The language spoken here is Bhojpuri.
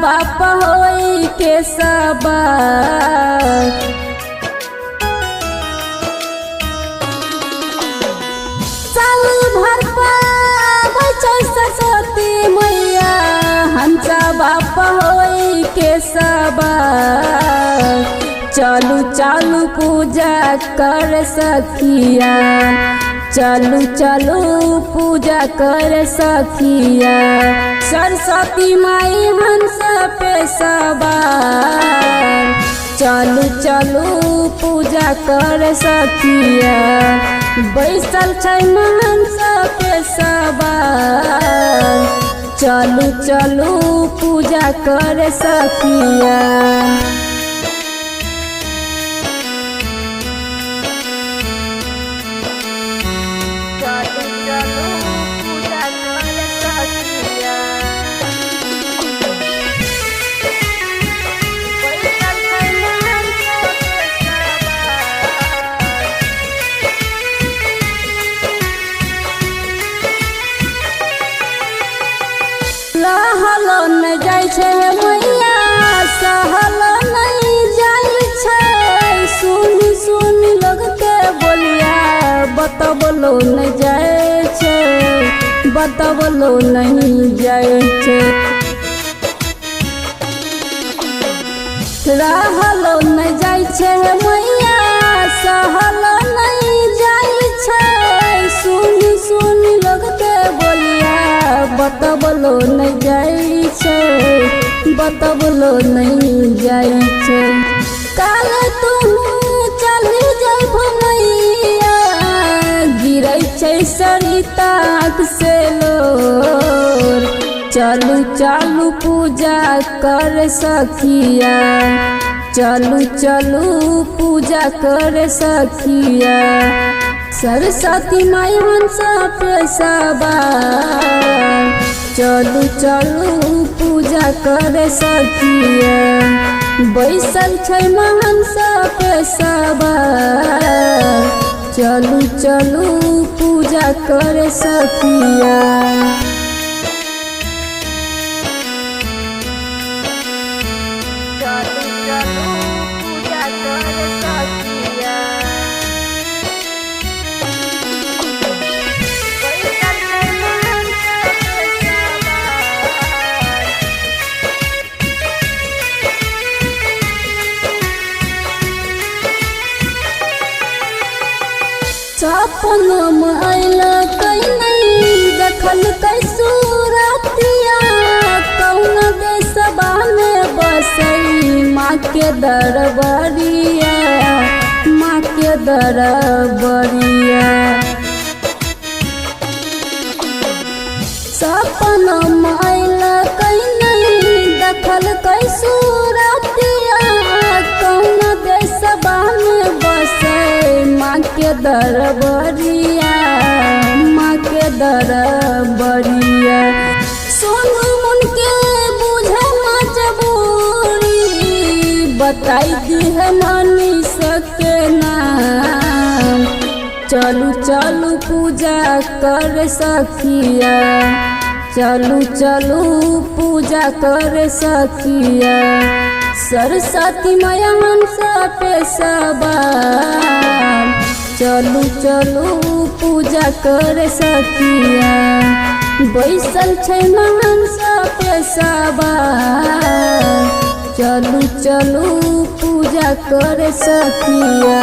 बाप होई के सवार। साल भर पाबै छै सरस्वती मैया हंसा बाप होई के सवार। चलू चलू पूजा कर सखिया, चलू चलू पूजा कर सखिया। सरस्वती माई हंस पे सवार। चलू चलू पूजा कर सखिया, बैसल छै हंस पे सवार। चलू चलू पूजा कर सखिया। रहल नहीं जाय छै मैया सहल नहीं जाय छै। सुन सुन लोग के बोलिया बतबलो नहीं जाय छै, बतबलो नहीं जाय छै। रहल नहीं जाय छै मैया सहल नहीं जाय छै। सुन सुन लोग के बोलिया बतबलो नहीं जाय छै, बतबलो नहीं जाय छै। काल तुम चली जाइब मैया गिरै छै सरिता आँख से लोर। चलू चलू पूजा कर सखिया, चलू चलू पूजा कर सखिया। सरस्वती माई हंस पे सवार। चलू चलू पूजा कर सखिया, बैसल छै हंस पे सवार। चलू चलू पूजा कर सखिया। सपनों में आइल कई नहीं देखल कई सूरतिया। कौन देशवा में बसई माँ के दरबारिया, माँ के दरबारिया। सपनों में आइल कई नहीं देखल कई सूरतिया। कौन देशवा में बसई माँ के दरबारिया, माँ के दरबारिया। सोनू मन के बुझे मजबूरी बताई दी है मानी सके नाम। चलू चलू पूजा कर सखिया, चलू चलू पूजा कर सखिया। सरस्वती मैया हंस पे सवार। चलू चलू पूजा कर सखिया, बैसल छै हंस पे सवार। चलू चलू पूजा कर सखिया।